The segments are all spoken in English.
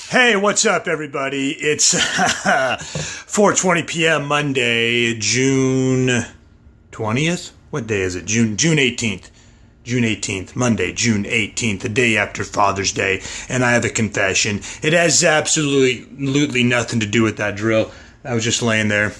Hey, what's up, everybody? It's 4:20 p.m. Monday, June 20th. What day is it? June 18th. June 18th, Monday, June 18th, the day after Father's Day, and I have a confession. It has absolutely nothing to do with that drill. I was just laying there,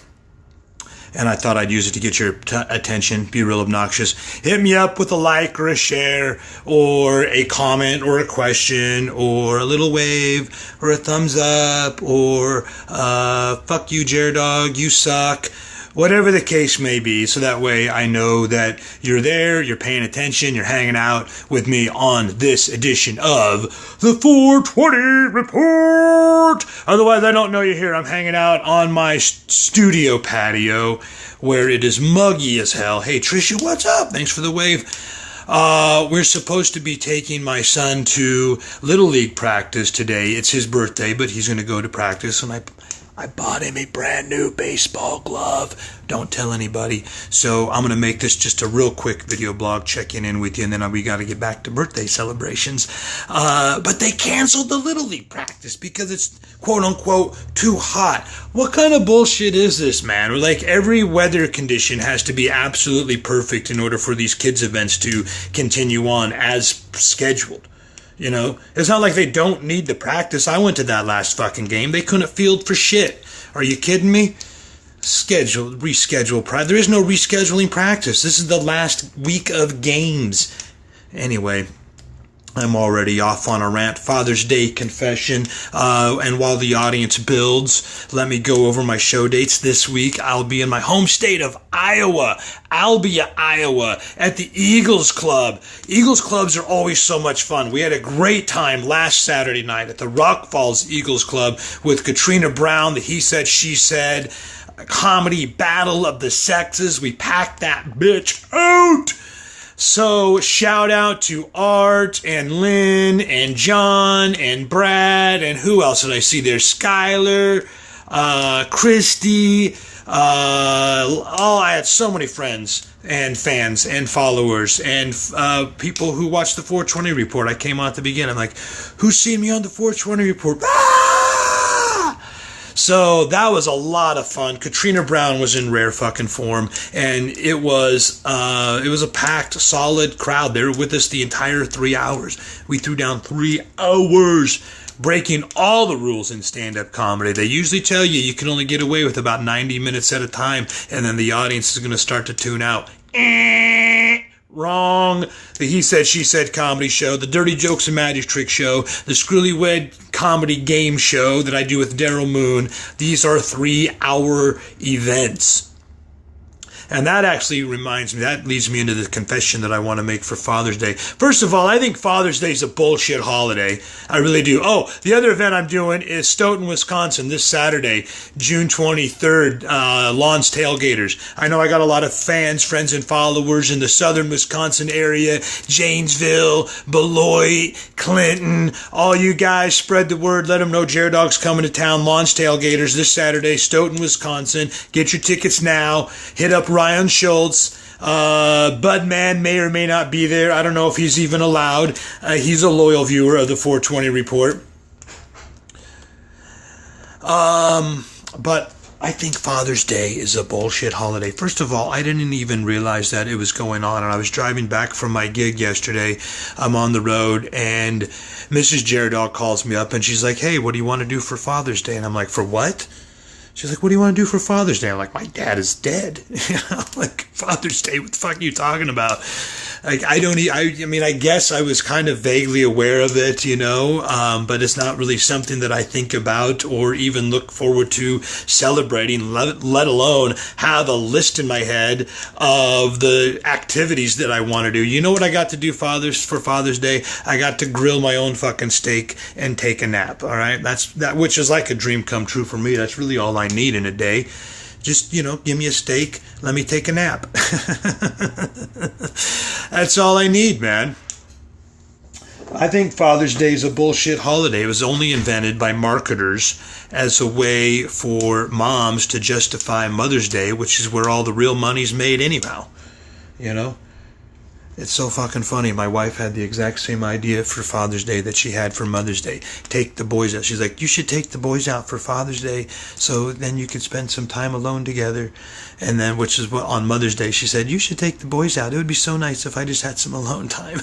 and I thought I'd use it to get your attention, be real obnoxious. Hit me up with a like or a share or a comment or a question or a little wave or a thumbs up or fuck you, Jaredog, you suck. Whatever the case may be, so that way I know that you're there, you're paying attention, you're hanging out with me on this edition of the 420 Report. Otherwise, I don't know you're here. I'm hanging out on my studio patio where it is muggy as hell. Hey, Trisha, what's up? Thanks for the wave. We're supposed to be taking my son to Little League practice today. It's his birthday, but he's going to go to practice, and I bought him a brand new baseball glove. Don't tell anybody. So I'm going to make this just a real quick video blog, checking in with you, and then we got to get back to birthday celebrations. But they canceled the Little League practice because it's quote-unquote too hot. What kind of bullshit is this, man? Like, every weather condition has to be absolutely perfect in order for these kids' events to continue on as scheduled. You know, it's not like they don't need the practice. I went to that last fucking game. They couldn't field for shit. Are you kidding me? Reschedule. There is no rescheduling practice. This is the last week of games. Anyway, I'm already off on a rant. Father's Day confession. And while the audience builds, let me go over my show dates this week. I'll be in my home state of Iowa, Albia, Iowa, at the Eagles Club. Eagles Clubs are always so much fun. We had a great time last Saturday night at the Rock Falls Eagles Club with Katrina Brown, the He Said, She Said comedy battle of the sexes. We packed that bitch out. So shout out to Art and Lynn and John and Brad and who else did I see there? Skylar, Christy. I had so many friends and fans and followers and people who watched the 420 Report. I came on at the beginning. I'm like, who's seen me on the 420 Report? So that was a lot of fun. Katrina Brown was in rare fucking form, and it was a packed, solid crowd. They were with us the entire 3 hours. We threw down 3 hours, breaking all the rules in stand-up comedy. They usually tell you can only get away with about 90 minutes at a time, and then the audience is going to start to tune out. Wrong. The He Said, She Said comedy show, the Dirty Jokes and Magic Trick show, the Screwly Wed comedy game show that I do with Daryl Moon. These are 3-hour events. And that actually reminds me, that leads me into the confession that I want to make for Father's Day. First of all, I think Father's Day is a bullshit holiday. I really do. Oh, the other event I'm doing is Stoughton, Wisconsin, this Saturday, June 23rd, Lawns Tailgaters. I know I got a lot of fans, friends, and followers in the southern Wisconsin area, Janesville, Beloit, Clinton. All you guys, spread the word. Let them know Jared Dog's coming to town. Lawns Tailgaters this Saturday, Stoughton, Wisconsin. Get your tickets now. Hit up Ryan Schultz. Budman may or may not be there. I don't know if he's even allowed. He's a loyal viewer of the 420 Report. But I think Father's Day is a bullshit holiday. First of all, I didn't even realize that it was going on, and I was driving back from my gig yesterday. I'm on the road, and Mrs. Jaredog calls me up, and she's like, hey, what do you want to do for Father's Day? And I'm like, for what? She's like, what do you want to do for Father's Day? I'm like, my dad is dead. Like, Father's Day, what the fuck are you talking about? Like, I mean, I guess I was kind of vaguely aware of it, but it's not really something that I think about or even look forward to celebrating, let alone have a list in my head of the activities that I want to do. You know what I got to do for Father's Day? I got to grill my own fucking steak and take a nap, all right? Which is like a dream come true for me. That's really all I need in a day. Just, give me a steak, let me take a nap. That's all I need, man. I think Father's Day is a bullshit holiday. It was only invented by marketers as a way for moms to justify Mother's Day, which is where all the real money's made anyhow. It's so fucking funny. My wife had the exact same idea for Father's Day that she had for Mother's Day. Take the boys out. She's like, you should take the boys out for Father's Day so then you can spend some time alone together. And then, which is what on Mother's Day, she said, you should take the boys out. It would be so nice if I just had some alone time.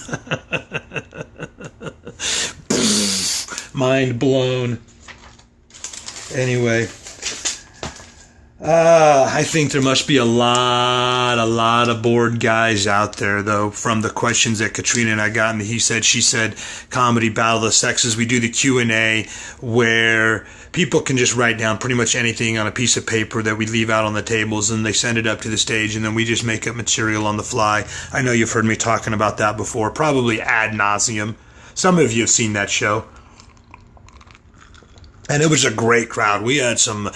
Mind blown. Anyway. I think there must be a lot of bored guys out there, though, from the questions that Katrina and I got in the He Said, She Said comedy Battle of the Sexes. We do the Q&A where people can just write down pretty much anything on a piece of paper that we leave out on the tables, and they send it up to the stage, and then we just make up material on the fly. I know you've heard me talking about that before, probably ad nauseum. Some of you have seen that show. And it was a great crowd. We had some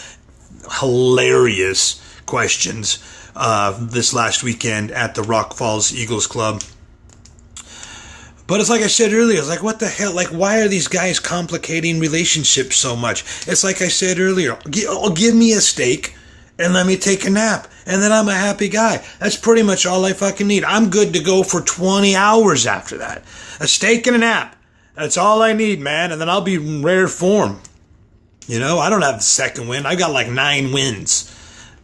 hilarious questions this last weekend at the Rock Falls Eagles Club. But it's like I said earlier, it's like, what the hell? Like, why are these guys complicating relationships so much? It's like I said earlier, give me a steak and let me take a nap, and then I'm a happy guy. That's pretty much all I fucking need. I'm good to go for 20 hours after that. A steak and a nap. That's all I need, man, and then I'll be in rare form. You know, I don't have the second win. I got like 9 wins.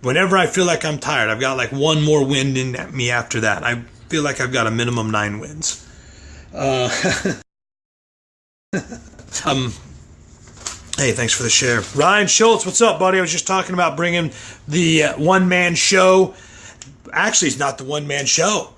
Whenever I feel like I'm tired, I've got like one more win in me after that. I feel like I've got a minimum 9 wins. Hey, thanks for the share. Ryan Schultz, what's up, buddy? I was just talking about bringing the one-man show. Actually, it's not the one-man show.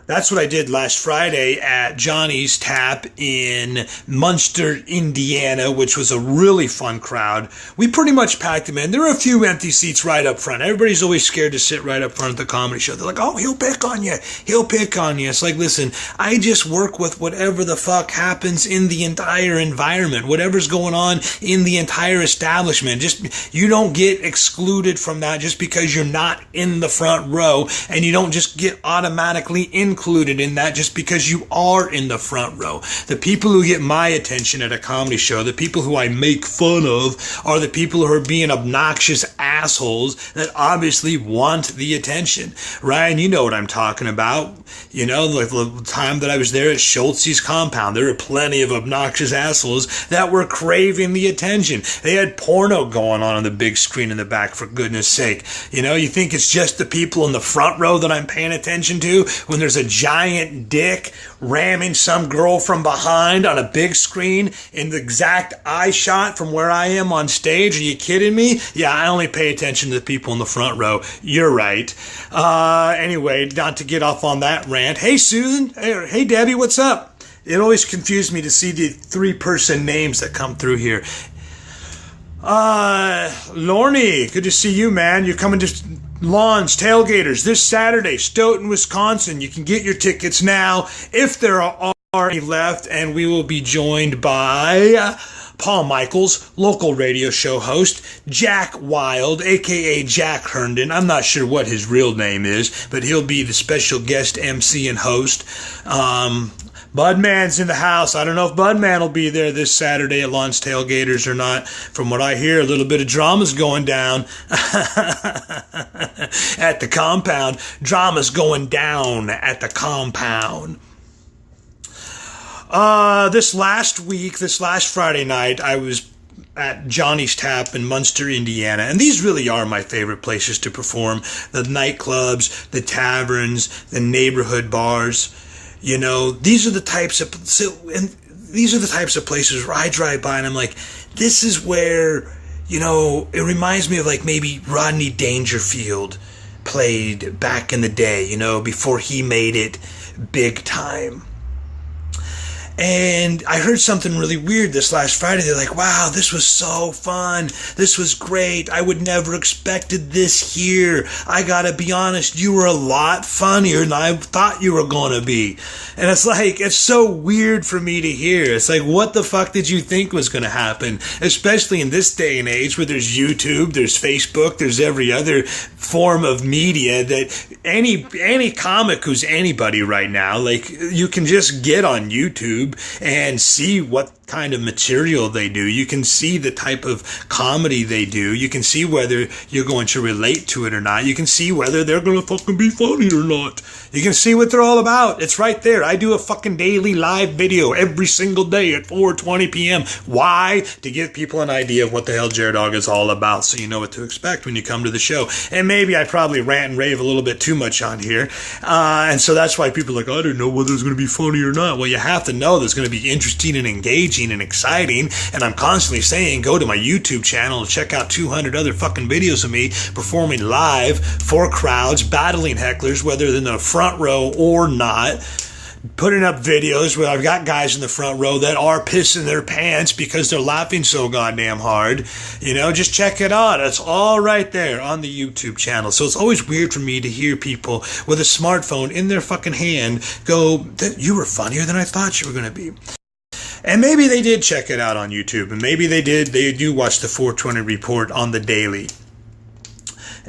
That's what I did last Friday at Johnny's Tap in Munster, Indiana, which was a really fun crowd. We pretty much packed them in. There were a few empty seats right up front. Everybody's always scared to sit right up front at the comedy show. They're like, oh, he'll pick on you. He'll pick on you. It's like, listen, I just work with whatever the fuck happens in the entire environment, whatever's going on in the entire establishment. Just, you don't get excluded from that just because you're not in the front row, and you don't just get automatically included in that just because you are in the front row. The people who get my attention at a comedy show, the people who I make fun of, are the people who are being obnoxious assholes that obviously want the attention. Ryan, you know what I'm talking about. You know, like the time that I was there at Schultz's compound, there were plenty of obnoxious assholes that were craving the attention. They had porno going on the big screen in the back, for goodness sake. You know, you think it's just the people in the front row that I'm paying attention to when there's a giant dick ramming some girl from behind on a big screen in the exact eye shot from where I am on stage? Are you kidding me? Yeah, I only pay attention to the people in the front row. You're right. Anyway, not to get off on that rant. Hey, Susan. Hey, Debbie, what's up? It always confused me to see the 3-person names that come through here. Lorne, good to see you, man. You're coming to Lawns Tailgaters this Saturday, Stoughton, Wisconsin. You can get your tickets now if there are any left, and we will be joined by Paul Michaels, local radio show host, Jack Wild, a.k.a. Jack Herndon. I'm not sure what his real name is, but he'll be the special guest MC and host. Budman's in the house. I don't know if Budman will be there this Saturday at Lawns Tailgaters or not. From what I hear, a little bit of drama's going down at the compound. Drama's going down at the compound. This last Friday night, I was at Johnny's Tap in Munster, Indiana. And these really are my favorite places to perform. The nightclubs, the taverns, the neighborhood bars. You know, these are the types of places where I drive by and I'm like, this is where, you know, it reminds me of like maybe Rodney Dangerfield played back in the day, you know, before he made it big time. And I heard something really weird this last Friday. They're like, wow, this was so fun. This was great. I would never expected this here. I gotta be honest, you were a lot funnier than I thought you were gonna be. And it's like, it's so weird for me to hear. It's like, what the fuck did you think was gonna happen? Especially in this day and age where there's YouTube, there's Facebook, there's every other form of media that any comic who's anybody right now, like, you can just get on YouTube and see what kind of material they do. You can see the type of comedy they do. You can see whether you're going to relate to it or not. You can see whether they're going to fucking be funny or not. You can see what they're all about. It's right there. I do a fucking daily live video every single day at 4:20 p.m. Why? To give people an idea of what the hell Jared Dog is all about, so you know what to expect when you come to the show. And maybe I probably rant and rave a little bit too much on here. And so that's why people are like, I don't know whether it's going to be funny or not. Well, you have to know there's going to be interesting and engaging and exciting. And I'm constantly saying, go to my YouTube channel and check out 200 other fucking videos of me performing live for crowds, battling hecklers, whether they're in the front row or not. Putting up videos where I've got guys in the front row that are pissing their pants because they're laughing so goddamn hard. You know, just check it out. It's all right there on the YouTube channel. So it's always weird for me to hear people with a smartphone in their fucking hand go, you were funnier than I thought you were going to be. And maybe they did check it out on YouTube. And maybe they do watch the 420 Report on the daily.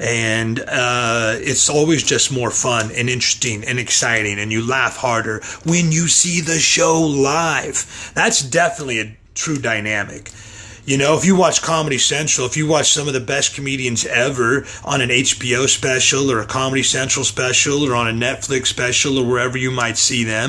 And it's always just more fun and interesting and exciting, and you laugh harder when you see the show live. That's definitely a true dynamic. You know, if you watch Comedy Central, if you watch some of the best comedians ever on an HBO special or a Comedy Central special or on a Netflix special or wherever you might see them,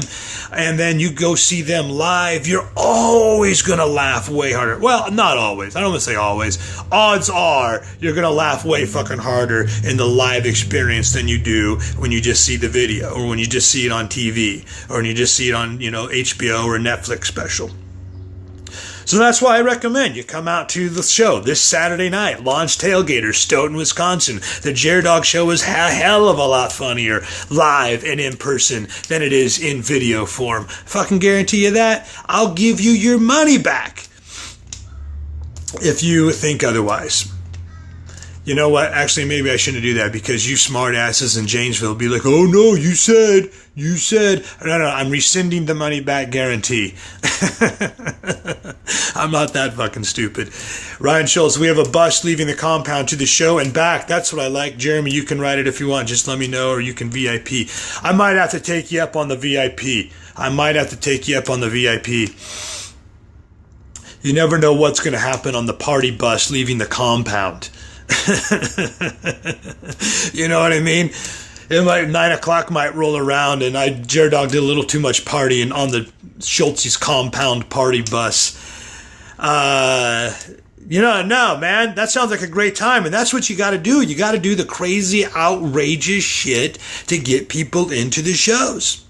and then you go see them live, you're always going to laugh way harder. Well, not always. I don't want to say always. Odds are you're going to laugh way fucking harder in the live experience than you do when you just see the video or when you just see it on TV or when you just see it on, you know, HBO or a Netflix special. So that's why I recommend you come out to the show this Saturday night, Launch Tailgaters, Stoughton, Wisconsin. The Jared Dog Show is a hell of a lot funnier live and in person than it is in video form. Fucking guarantee you that. I'll give you your money back if you think otherwise. You know what? Actually, maybe I shouldn't do that because you smart asses in Janesville will be like, oh no, you said. No, I'm rescinding the money back guarantee. I'm not that fucking stupid. Ryan Schultz, we have a bus leaving the compound to the show and back. That's what I like. Jeremy, you can ride it if you want. Just let me know, or you can VIP. I might have to take you up on the VIP. You never know what's going to happen on the party bus leaving the compound. You know what I mean? It might 9 o'clock might roll around, and Jared Dog did a little too much partying on the Schultz's compound party bus. You know, no, man, that sounds like a great time, and that's what you got to do. You got to do the crazy, outrageous shit to get people into the shows.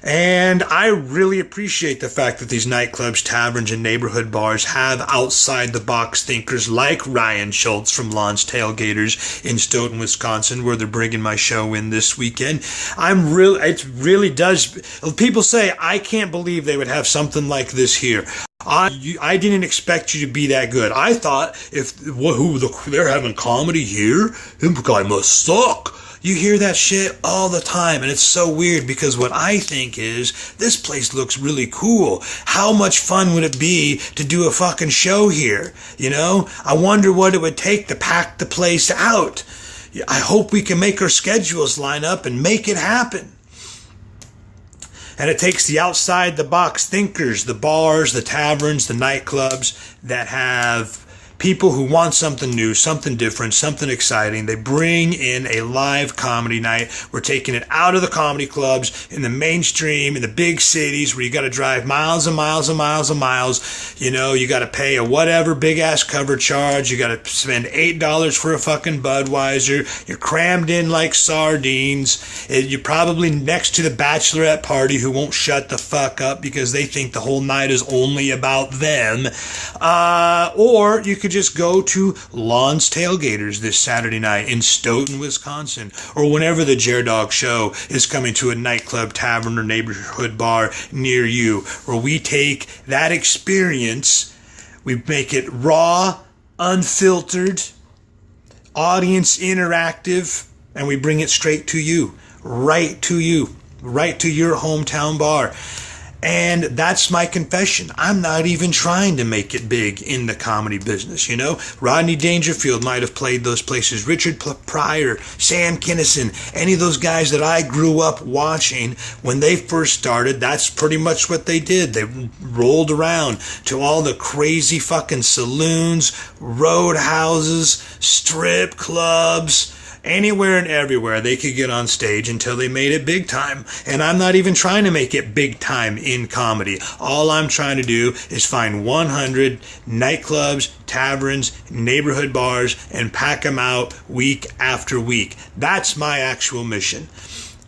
And I really appreciate the fact that these nightclubs, taverns, and neighborhood bars have outside-the-box thinkers like Ryan Schultz from Launch Tailgaters in Stoughton, Wisconsin, where they're bringing my show in this weekend. It really does. People say, I can't believe they would have something like this here. I didn't expect you to be that good. I thought they're having comedy here, him guy must suck. You hear that shit all the time, and it's so weird because what I think is, this place looks really cool. How much fun would it be to do a fucking show here? You know? I wonder what it would take to pack the place out. I hope we can make our schedules line up and make it happen. And it takes the outside-the-box thinkers, the bars, the taverns, the nightclubs that have people who want something new, something different, something exciting. They bring in a live comedy night. We're taking it out of the comedy clubs in the mainstream, in the big cities where you got to drive miles and miles and miles and miles. You know, you got to pay a whatever big-ass cover charge. You got to spend $8 for a fucking Budweiser. You're crammed in like sardines. You're probably next to the bachelorette party who won't shut the fuck up because they think the whole night is only about them. Or you could just go to Launch Tailgaters this Saturday night in Stoughton, Wisconsin, or whenever the Jared Dog Show is coming to a nightclub, tavern, or neighborhood bar near you, where we take that experience, we make it raw, unfiltered, audience interactive, and we bring it straight to you, right to your hometown bar. And that's my confession. I'm not even trying to make it big in the comedy business, you know? Rodney Dangerfield might have played those places. Richard Pryor, Sam Kinison, any of those guys that I grew up watching when they first started, that's pretty much what they did. They rolled around to all the crazy fucking saloons, roadhouses, strip clubs, anywhere and everywhere they could get on stage until they made it big time. And I'm not even trying to make it big time in comedy. All I'm trying to do is find 100 nightclubs, taverns, neighborhood bars, and pack them out week after week. That's my actual mission.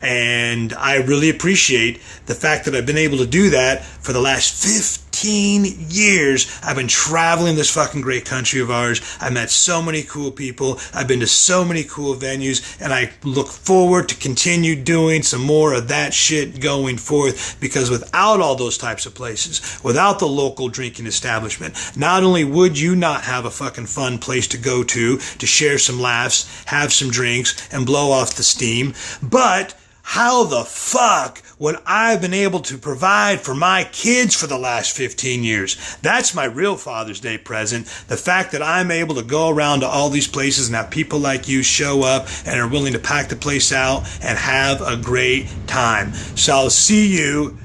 And I really appreciate the fact that I've been able to do that for the last 15 years. I've been traveling this fucking great country of ours. I've met so many cool people. I've been to so many cool venues, and I look forward to continue doing some more of that shit going forth, because without all those types of places, without the local drinking establishment, not only would you not have a fucking fun place to go to share some laughs, have some drinks, and blow off the steam, but how the fuck would I have been able to provide for my kids for the last 15 years? That's my real Father's Day present. The fact that I'm able to go around to all these places and have people like you show up and are willing to pack the place out and have a great time. So I'll see you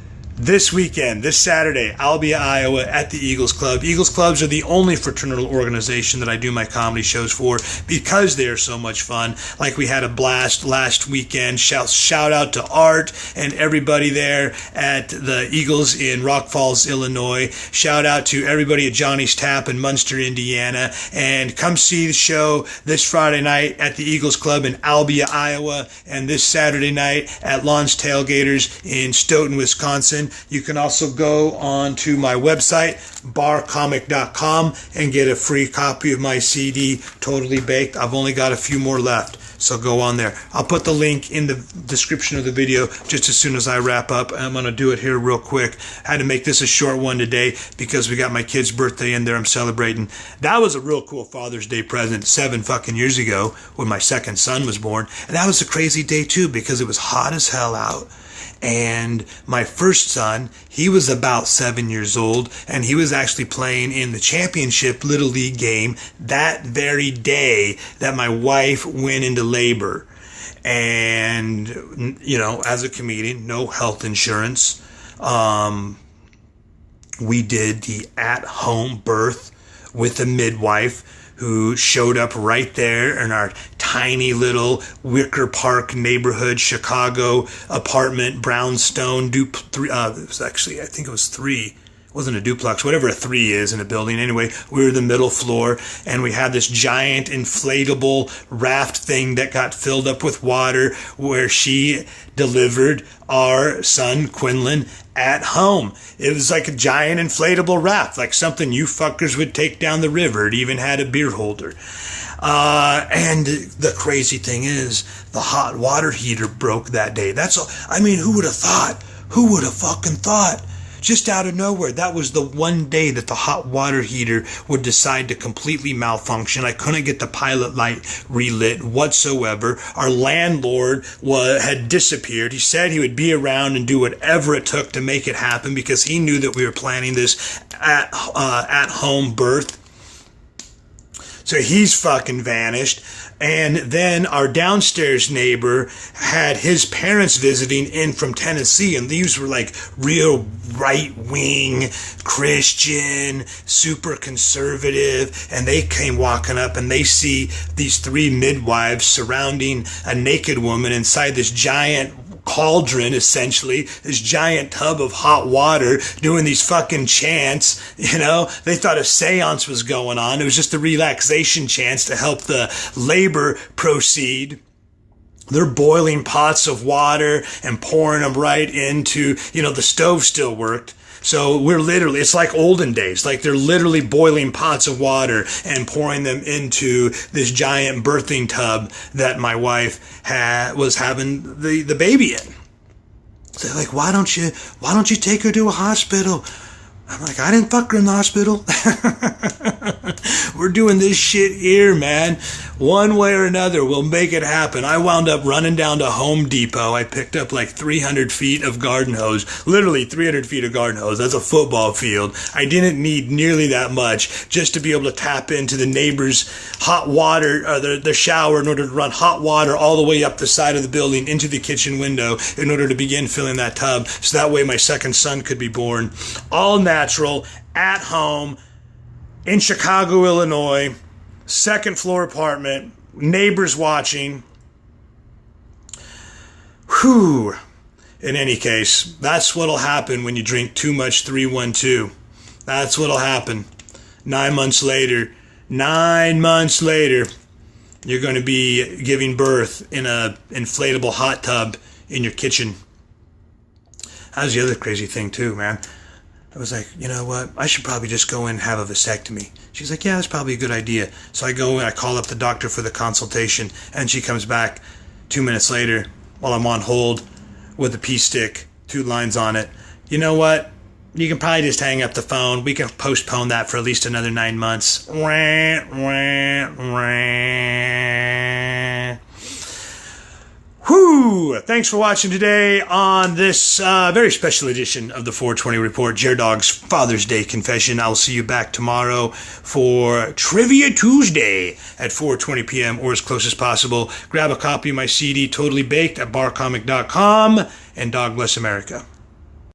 this weekend, this Saturday, Albia, Iowa, at the Eagles Club. Eagles Clubs are the only fraternal organization that I do my comedy shows for because they are so much fun. Like we had a blast last weekend. Shout out to Art and everybody there at the Eagles in Rock Falls, Illinois. Shout out to everybody at Johnny's Tap in Munster, Indiana. And come see the show this Friday night at the Eagles Club in Albia, Iowa, and this Saturday night at Lon's Tailgaters in Stoughton, Wisconsin. You can also go on to my website, barcomic.com, and get a free copy of my CD, Totally Baked. I've only got a few more left, so go on there. I'll put the link in the description of the video just as soon as I wrap up. I'm going to do it here real quick. I had to make this a short one today because we got my kid's birthday in there. I'm celebrating. That was a real cool Father's Day present 7 fucking years ago when my second son was born. And that was a crazy day too because it was hot as hell out. And my first son, he was about 7 years old, and he was actually playing in the championship Little League game that very day that my wife went into labor. And, you know, as a comedian, no health insurance. We did the at-home birth with a midwife who showed up right there in our tiny little Wicker Park neighborhood, Chicago apartment, brownstone, it was actually, I think it was 3. It wasn't a duplex, whatever a 3 is in a building. Anyway, we were the middle floor, and we had this giant inflatable raft thing that got filled up with water where she delivered our son, Quinlan, at home. It was like a giant inflatable raft, like something you fuckers would take down the river. It even had a beer holder. And the crazy thing is, the hot water heater broke that day. That's all. I mean, who would have thought? Who would have fucking thought? Just out of nowhere, that was the one day that the hot water heater would decide to completely malfunction. I couldn't get the pilot light relit whatsoever. Our landlord had disappeared. He said he would be around and do whatever it took to make it happen because he knew that we were planning this at-home birth. So he's fucking vanished. And then our downstairs neighbor had his parents visiting in from Tennessee, and these were like real right-wing Christian, super conservative, and they came walking up and they see these 3 midwives surrounding a naked woman inside this giant cauldron, essentially, this giant tub of hot water, doing these fucking chants. You know, they thought a seance was going on. It was just a relaxation chants to help the labor proceed. They're boiling pots of water and pouring them right into, you know, the stove still worked. So we're literally, it's like olden days, like they're literally boiling pots of water and pouring them into this giant birthing tub that my wife was having the baby in. So they're like, why don't you take her to a hospital? I'm like, I didn't fuck her in the hospital. We're doing this shit here, man. One way or another, we'll make it happen. I wound up running down to Home Depot. I picked up like 300 feet of garden hose. Literally 300 feet of garden hose. That's a football field. I didn't need nearly that much just to be able to tap into the neighbor's hot water, or the shower, in order to run hot water all the way up the side of the building into the kitchen window in order to begin filling that tub. So that way my second son could be born. All natural, at home, in Chicago, Illinois, second floor apartment, neighbors watching. Whew. In any case, that's what'll happen when you drink too much 312. That's what'll happen. 9 months later, you're going to be giving birth in a inflatable hot tub in your kitchen. That was the other crazy thing too, man. I was like, you know what? I should probably just go in and have a vasectomy. She's like, yeah, that's probably a good idea. So I go and I call up the doctor for the consultation, and she comes back 2 minutes later while I'm on hold with a pee stick, 2 lines on it. You know what? You can probably just hang up the phone. We can postpone that for at least another 9 months. Whew! Thanks for watching today on this very special edition of the 420 Report, J-Dog's Father's Day Confession. I'll see you back tomorrow for Trivia Tuesday at 4:20 p.m. or as close as possible. Grab a copy of my CD, Totally Baked, at barcomic.com, and Dog Bless America.